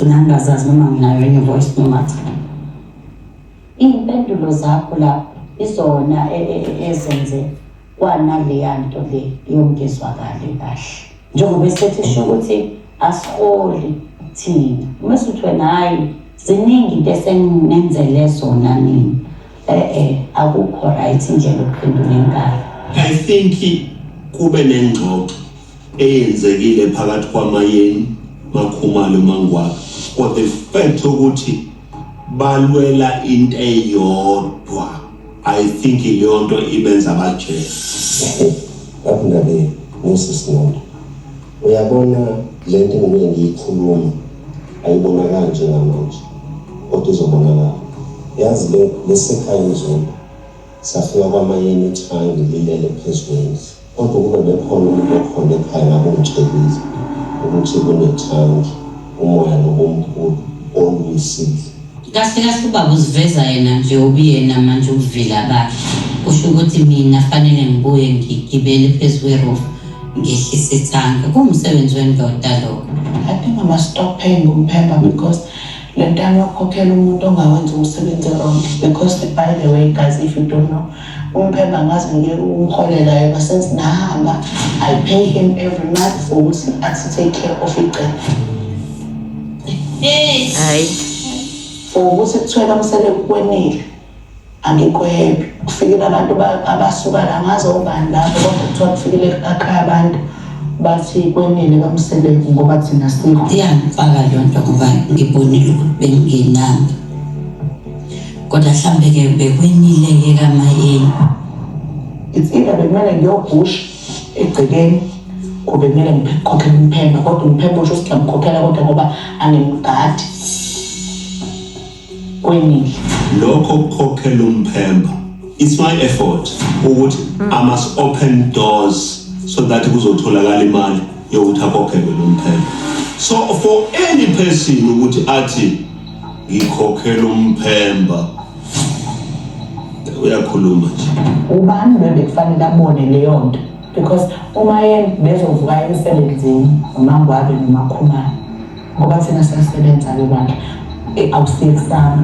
Nangazazi noma nginayo enye voice noma cha. Iy'mpendulo zakho lapho izona ezenze kwanaleya nto le yongezwakali kahle. Njengoba esithi sho ukuthi asiholi thina. Mase uthi wena hayi ziningi into esenenzele zona nini. Akukho right indlela yokuphendula inkalo. I think kube nengxoxo eyenzekile phakathi kwaMayeni, Makhumalo, Mangwaka. For the fact ukuthi balwela into eyodwa, I think leyo nto ibenza bajele. Akundale ngosisinondo. Uyabona le nto engike ngiyikhuluma ayibonakala njengamanje. Kodwa izobonakala. Yazi lesekhaya izolo safika kwaMayeni eThangi lilele phezulu. Kodwa kube bekhona umuntu okhona ekhaya ngabo ngitsheliza ukuthi kunethangi umoya nobomkhulu olwisile. Kahle ubaba uziveza yena nje ubiyena manje uvila bakhe. Kusho ukuthi mina fanele ngibuye ngigibele phezulu kweroof ngehlise ithanga. Kuwumsebenzi wendoda lo. I think I must stop paying uMphemba because le nto yokukhokhela umuntu ongawenza umsebenzi wrong. Because by the way guys, if you don't know, uMphemba ngaze ngeke umholela yena since nahamba. I pay him every month for ukuthi athi take care of icebo. Hayi. For ukuthi kuthiwa umsebenzi kwenile. Angikho happy. Kufikela abantu abasuka la ngazobani lapho kodwa kuthiwa kufikele ekhaya abantu bathi kwenile kamsebenzi ngoba thina sikho. Iyangifaka leyo nto ngoba ngibonile ukuthi benginami. Kodwa mhlambe ke bekwenile ke kaMayeni. It's either bekumele ngiyobush egcekeni kube kumele ngikhokhele uMphemba kodwa uMphemba usho ukuthi ngimkhokhela kodwa ngoba angimgadi. Kwenile. Lokho kukhokhela uMphemba. It's my effort ukuthi I must open doors so that kuzotholakala imali yokuthi akhokhelwe lo Mphemba. So for any person ukuthi athi ngikhokhela uMphemba uyakhuluma nje. Ubani bekufanele abone leyo nto because uma yena bezovuka emsebenzini uMangwabe noMakhumalo ngoba thina siyasebenza bebandla awusiyekusana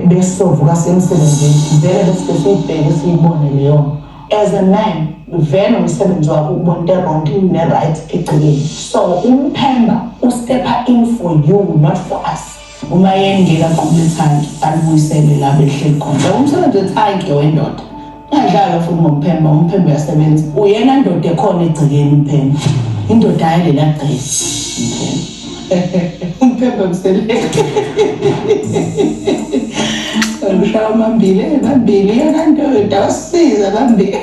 besovuka semsebenzini vele bese sibheke siyibone leyo. As a man vele umsebenzi wakho ubona into wrong ne right egcekeni. So uMphemba ustepa in for you not for us. Uma yengeka qhubelethandi alibuyisele la behleli khona. Umsebenzi wethanki wendoda. Ngadlala futhi ngoMphemba, uMphemba uyasebenza. Uyena indoda ekhona egcekeni uMphemba. Indoda yalela gceke. UMphemba useleke. Ngishaya mambili yena ndoda wasiza mambili.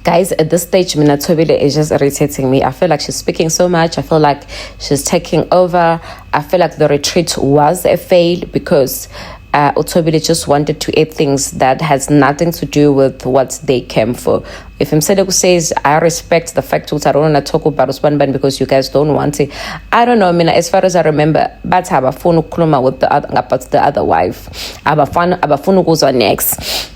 Guys, at this stage, Thobile is just irritating me. I feel like she's speaking so much. I feel like she's taking over. I feel like the retreat was a fail because Thobile just wanted to add things that has nothing to do with what they came for. If Mseleku says, I respect the fact that I don't want to talk about Usbanban because you guys don't want it. I don't know, as far as I remember, but Abafunu Kluma with the other wife. Abafunu goes on next.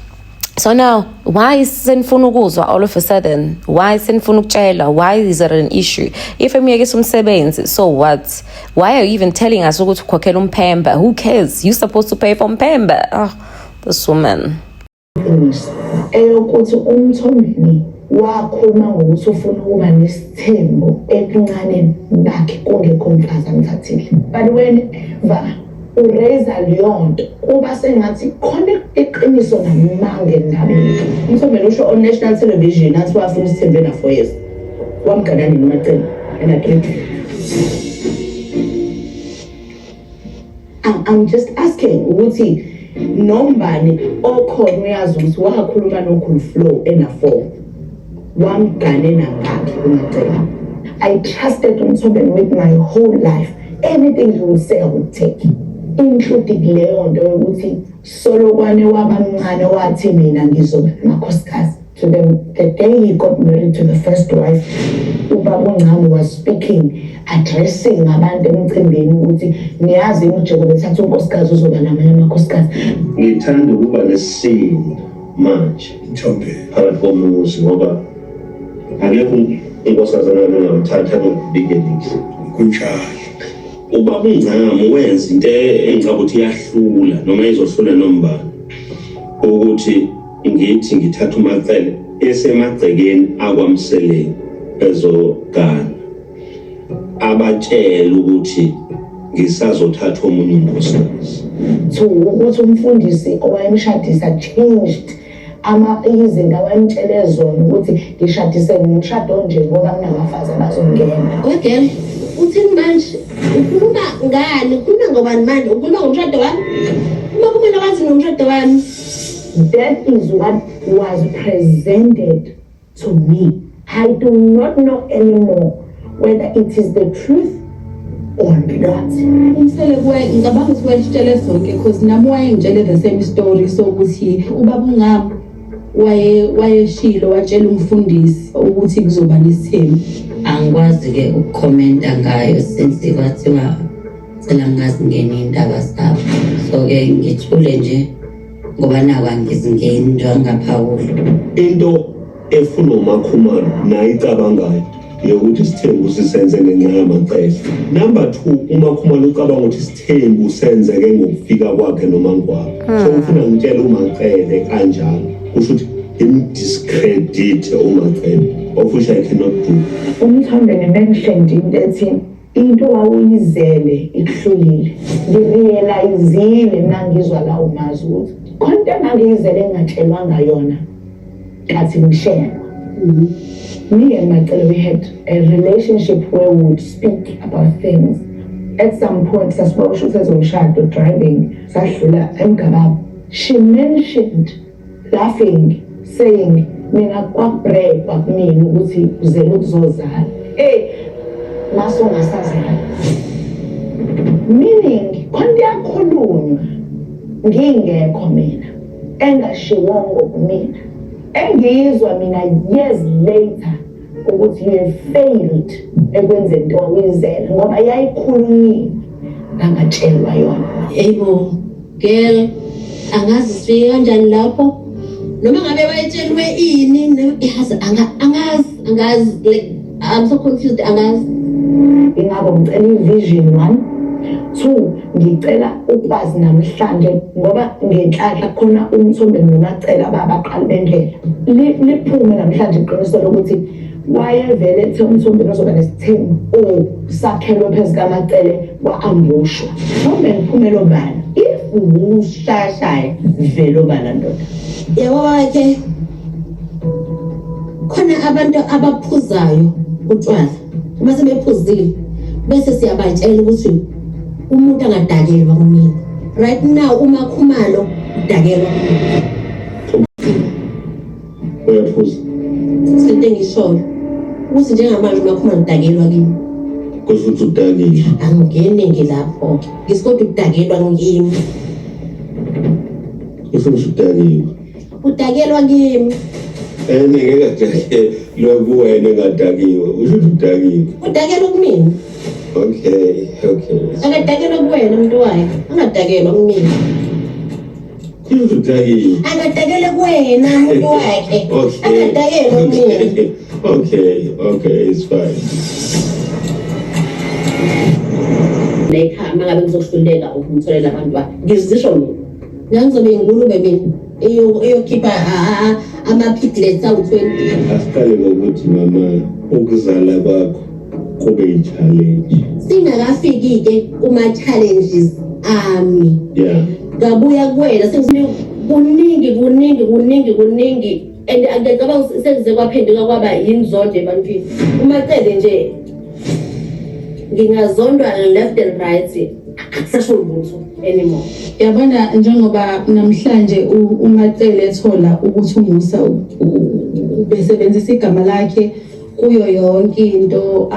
So now, why is Senfunu Guzwa all of a sudden? Why is Senfunu Chela? Why is there an issue? If I'm getting some sebens, so what? Why are you even telling us to go to Kokelum Pemba? Who cares? You're supposed to pay for Pemba. Oh, this woman. Eyokuthi uMthomeni wakhuluma ngokuthi ufuna ukuba nesithembo ekuncane nakhe kungekho umfazi amthathile. But whenever ureza leyo nto kuba sengathi khona iqiniso namange ndabeni. Umthomeni usho on national television athi wafuna isithembe na 4 years. Wamgana nini macela and I think I'm just asking ukuthi nombani okhona uyazi ukuthi wakhuluma nokhulu flow ena4 wamgane nangakhe umacela. I trusted Mthomeni with my whole life. Anything he would say I would take, including leyo nto yokuthi solokwane wabamncane wathi mina ngizoba namakhosikazi. To the day he got married to the first wife, Ubaba uNcane was speaking, addressing abantu emcimbini ukuthi niyazi imijeko bethatha unkosikazi uzoba namanye amakhosikazi. Ngithanda ukuba nesimo manje phakathi komuzi ngoba akekho inkosazana ngawuthatha ngokubikela kunjalo ubaba uNgcamo wenza into engicabanga ukuthi iyahlula noma izohlula nombani ukuthi ngithi ngithatha uMacele esemagcekeni akwamseleni ezogana abatshela ukuthi ngisazothatha omunye unkosikazi so ukuthi umfundisi owayemshadisa changed izinto awayemtshele zona ukuthi ngishadise ngishado nje ngoba kunamafazi abazongena. Girl, uthini manje? Ukhuluma ngani? Ukhuluma ngobani manje? Ukhuluma ngomshado wami? Uma kumele wazi ngomshado wami. That is what was presented to me. I do not know anymore whether it is the truth or not. Umsele kuwe ngicabanga ukuthi wayitshele sonke because nami wayengitshele the same story sokuthi ubaba uNgamo wayeshilo watshela umfundisi ukuthi kuzoba nesithembu. Angikwazi ke ukukhomenta ngayo since kwathiwa cela ngingazingeni indaba zabo. So ke ngithule nje ngoba naku angizingeni njengaphawula. Into efuna uMakhumalo nayo icabangayo yokuthi isithembu sisenze ngenxa yamacele. Number 2, uMakhumalo ucabanga ukuthi isithembu senzeke ngokufika kwakhe noma ngokwakhe. So ufuna ngitshela uMacele kanjalo kusho ukuthi discredit uMacele of which I cannot do. Umthombe mentioned into ethi into wawuyizele ikuhlulile. Ngirealizile mangizwa lawo mazwi ukuthi konke ngangiyizele engatshelwanga yona kathi ngishela. Me and Macele, we had a relationship where we would speak about things. At some point, driving, she mentioned, laughing, saying, mina kwabreak kwakumina ukuthi uzele ukuzozala. Maso ngasazala. Meaning, konke yakhulunywa ngingekho mina, engashiwongo kumina. Engizwa mina years later ukuthi you have failed ekwenzeni into awuyizela ngoba yayikhulunyiwe angatshelwa yona. Yebo, girl, angazi sifike kanjani lapho noma ngabe bayitshelwe ini angazi like I'm so confused angazi. Ingaba ngicela ivision 1 2 ngicela ukwazi namhlanje ngoba ngenhlahla khona umthombe noMacele abaqala bendlela liphume namhlanje iqiniso lokuthi wayevele ethe umthombe uzoba nesithembu sakhelwe phezu kaMacele kwaambushwa noma imphumelo bani if ushashaya vele obala ndoda yebo wakhe khona abantu abaphuzayo utshwala uma sebephuzile bese siyabatshela ukuthi umuntu angadakelwa kumina right now uMakhumalo udakelwa uyaphuza izinto engishoyo ukuthi njengamanje uMakhumalo udakelwa kimi kusho ukuthi udakile angene ngilapho ngisikode udakelwa ngimi kusho ukuthi udakile udakelwa kimi ngeke kadake lokuwena ngadakiwe usho ukuthi udakile udakelwa kumina. Okay. Angadakelwa kuwena umuntu wakhe angadakelwa kumina. Udakile angadakelwa kuwena umuntu wakhe angadakelwa kumina. Okay, it's fine. Lekha mangabe ngizohluleka ukumtholela abantwana ngizisho mina ngizobe ingulube mina eyokhipha ama-piglets awu-20. Asiqale ngokuthi mama ukuzala kwakho kube i-challenge singakafiki-ke kuma-challenges ami ngabuya kuwena kuningi and ngiyacabanga sekuze kwaphenduka kwaba yinzondo ebantwini uMacele nje ngingazondwa left and right akusasho lutho anymore. Yabona njengoba namhlanje uMacele ethola ukuthi uMusa ubesebenzisa igama lakhe kuyo yonke into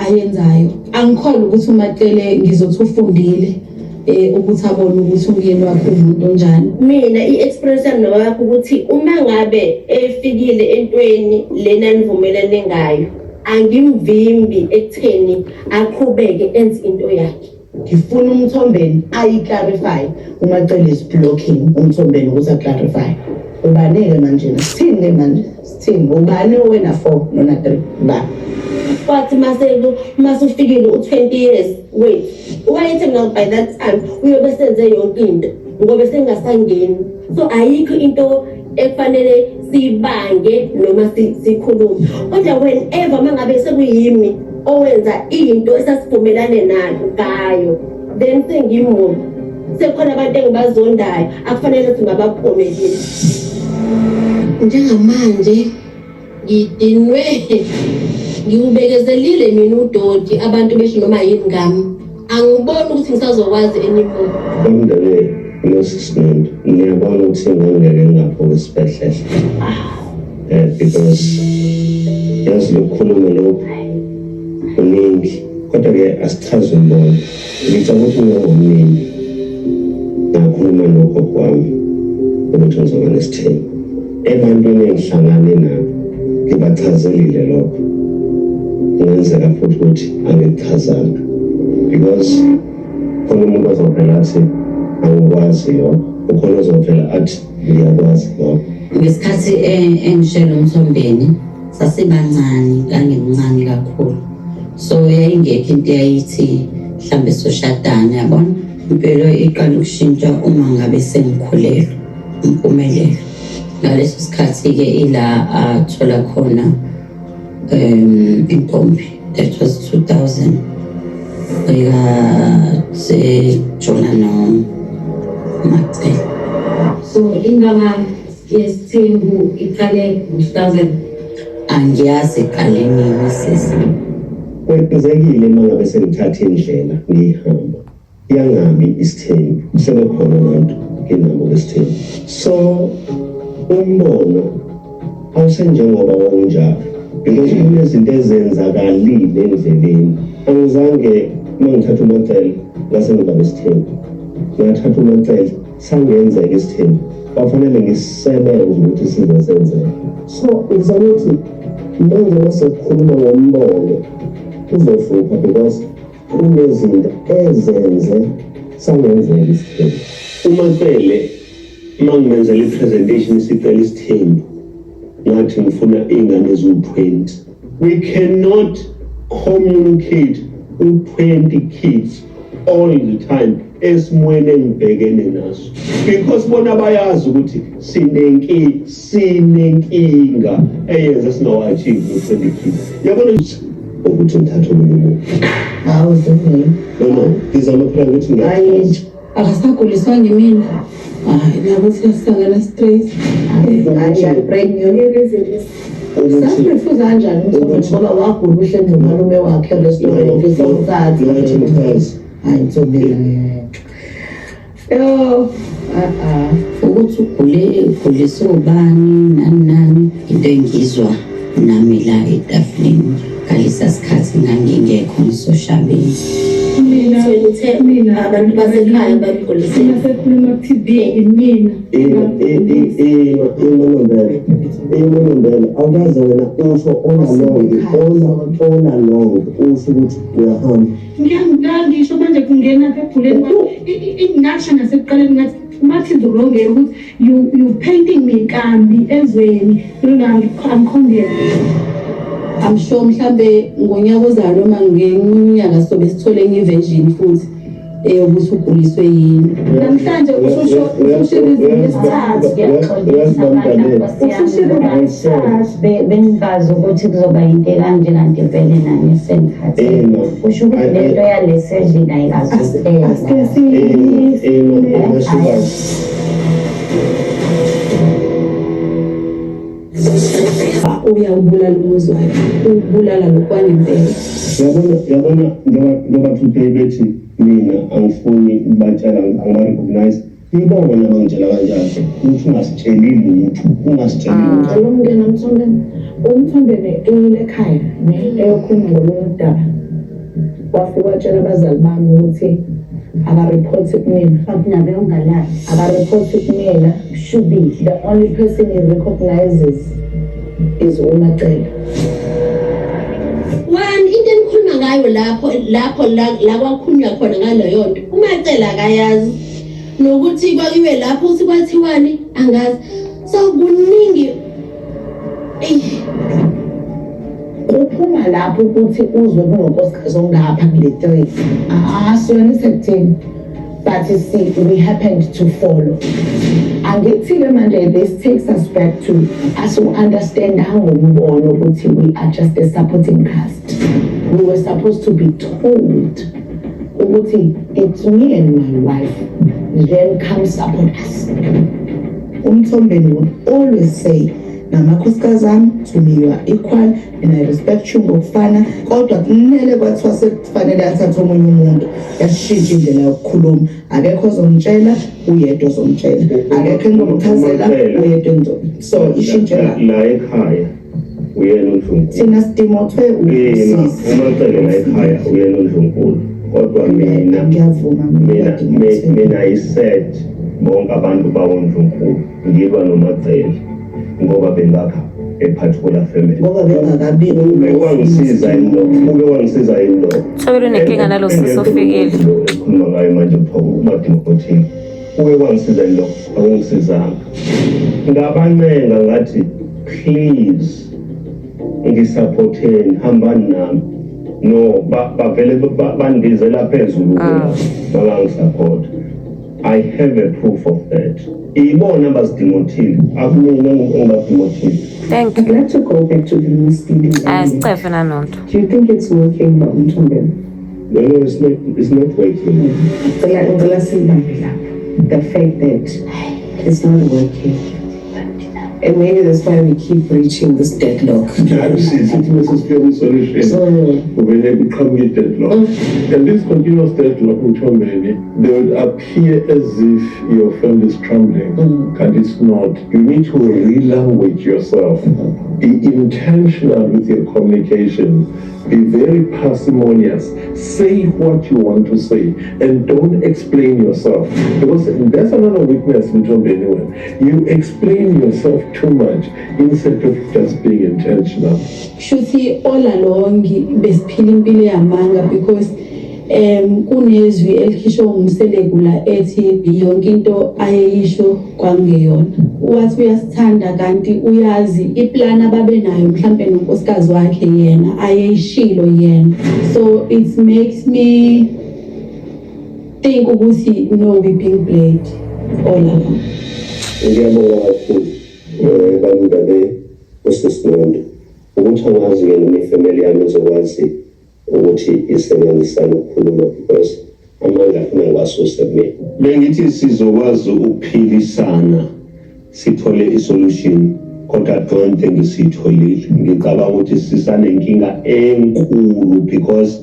ayenzayo. Angikholwa ukuthi uMacele ngizothi ufundile ukuthi abone ukuthi umyeni wakhe umuntu onjani. Mina i-experience yami nowakho ukuthi uma ngabe efikile entweni lena nivumelane ngayo angimvimbi ekutheni aqhubeke enze into yakhe. Ngifuna umthombeni ayi-clarify uMacele is blocking umthombeni ukuthi a-clarify. Ubani-ke manje sithini manje sithini ubani wena 4 nona 3 ba Wathi mase ufikile u20 years wait wait now by that time uyobe senze yonke into ngoba sengasangeni so ayikho into efanele sibange noma sikhulume kodwa whenever mangabe sekuyimi owenza into esasivumelane nayo ngayo then sengimumuntu sekhona abantu engibazondayo akufanele singabaphomeleli njengamanje ngidinwe ngiubekezelile mina udoti abantu besho noma yini ngami angiboni ukuthi ngisazokwazi anymore Umndeni unosisinondo ngiyabona ukuthi ngangeke ngapho esibhedlela because yazi lokukhuluma lokho kuningi kodwa-ke asichaze umbono ngicabanga ukuthi ngingomningi ngakhuluma lokho kwami ukuthi ngizoba nesithembu ebantwini engihlangane nabo ngibachazelile lokho kungenzeka futhi ukuthi angikuchazanga because khona umuntu ozovela athi angikwazi lokho ukhona ozovela athi ngiyakwazi lokho ngesikhathi engishela uMthombeni sasibancane kangemncane kakhulu so yayingekho into eyayithi mhlambe soshadana yabona impilo iqala ukushintsha uma ngabe sengikhulelwe impumelelo ngaleso sikhathi-ke ila athola khona intombi that was 2000 jona noMacele so ingaba yesithembu iqale ngo-2000 angiyazi iqaleni sisi kwenzekile uma ngabe sengithatha indlela ngiyihamba yangabi isithembu sebekhona abantu nginabo besithembu so umbono awusenjengoba wawunjalo because kunezinto ezenzakalile endleleni angizange uma ngithatha uMacele ngase ngiba besithembu ngathatha uMacele sangenzeka isithembu kwafanele ngisebenze ukuthi sizosenzeka so ngizama ukuthi manje masekukhuluma ngombono uzohlupha because kunezinto ezenze sangenzeka isithembu uMacele uma ngimenzela i-presentation isicela isithembu ngathi ngifuna iy'ngane eziwu-20 we cannot communicate u-20 kids all the time esimweni engibhekene naso because bona bayazi ukuthi sinenkinga eyenza singawachieve u-20 kids yabona ukuthi ngithathe omunye umuntu hawu sivile no ngizama phela ukuthi hayi akasaguliswa ngimina hayi nakuthi asihlangana stress hayi brain sacrifice kanjani ukuthi ngoba wagula uhle nomalume wakhe lestory ngisawukathi hayi thobela ukuthi ugulise ubani nani into engizwa nami la etafuleni ngalesa sikhathi ngangingekho ngisoshabeni mina abantu basekhaya bagulisile sekhuluma ku-TV mina Imonombele awukaze wena usho onalonge usho ukuthi uyahamba ngisho manje kungena apha ebhuleni ingasho nasekuqaleni ngathi umathi ngilongela ukuthi you painting me kambi ezweni angikhombele I'm sure mhlambe ngonyaka ozayo noma ngeminyaka sobe sithole enye version futhi ukuthi uguliswe yini namhlanje usho bengazi ukuthi kuzoba into kanje kanti vele nami sengikhathele kusho ukuthi lento yale surgery ayikazuphela uyawubulala umuzwayo ubulala ngokwangempela yabona njengoba today bethi mina angifuni batshela angiba-recognize ibona bangitshela kanjalo ukuthi ungasitshelile lutho alomngena umthombeni ekhaya eyokhuluma ngolunye udaba wafika watshela abazali bami ukuthi abareport kumina akunabe ungalazi abareport kumina should be the only person he recognizes is uMacele. One into enikhuluma ngayo lapho la kwakhulunywa khona ngaleyo nto uMacele akayazi nokuthi kwakiwe lapho uthi kwathiwani angazi So kuningi uphuma lapho ukuthi uzwe kunonkosikazi ongapha kule 3 siyona isekuthini but you see we happened to follow angithile manje this takes us back to us who understand ngombono ukuthi we are just a supporting cast. We were supposed to be told ukuthi it's me and my wife, then come support us. Umthombeni would always say namakhosikazi ami to me you are equal and I respect you ngokufana kodwa kumele kwathiwa sekufanele athathe omunye umuntu yashintsha indlela yokukhuluma akekho ozomtshela uyedwa ozomtshela akekho engomchazela uyedwa so ishintshe la ekhaya uyena uNdlunkulu thina sidimothwe uMacele la ekhaya uyena uNdlunkulu kodwa ngiyavuma mina iset bonke abantu bawoNdlunkulu ngilwa noMacele ngoba bengakha a particular family ngoba bengakabi wangisiza yini lo Thobile nenkinga nalo sisofikile khuluma ngayo manje umadimothini wangisiza yini lo akungisizanga ngabancenga ngathi please ngisupporteni hambani nami no bavele bandizela phezulu bangangisupporta. I have a proof of that. Ibona basidimothile akumina ngibadimothile. Thank I'd like to go back to the misleading. Stefan Anonto. Do you think it's working, Mtombeni? No, it's not working. The fact that it's not working. And maybe that's why we keep reaching this deadlock. And this continuous deadlock, they would appear as if your family is crumbling, and it's not. You need to relanguage yourself. Be intentional with your communication. Be very parsimonious. Say what you want to say, and don't explain yourself, because that's another weakness between anyone. You explain yourself too much instead of just being intentional. Shuthi all along besiphila impilo yamanga because kunezwi elikhishwa ngumselekula ethi yonke into ayeyisho kwangeyona wathi uyasithanda kanti uyazi iplan ababe nayo mhlambe nonkosikazi wakhe yena ayeyishilo yena, so it makes me think ukuthi no, we being played all along. Ngiyabonga kakhulu balungane usisindo ukuthi angazi yena nefamily yami izokwazi ukuthi isebenzisane ukukhuluma because amanga afuna ngiwasuse mina. Bengithi sizokwazi ukuphilisana sithole isolution kodwa don't think sitholile. Ngicabanga ukuthi sisanenkinga enkulu because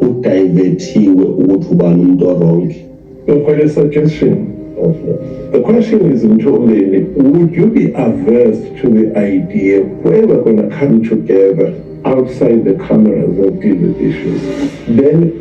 udivertiwe ukuthi ubani umuntu wrong. For a suggestion. Okay. The question is, Mtombeni, would you be averse to the idea where we're going to come together outside the cameras and deal with issues? Then,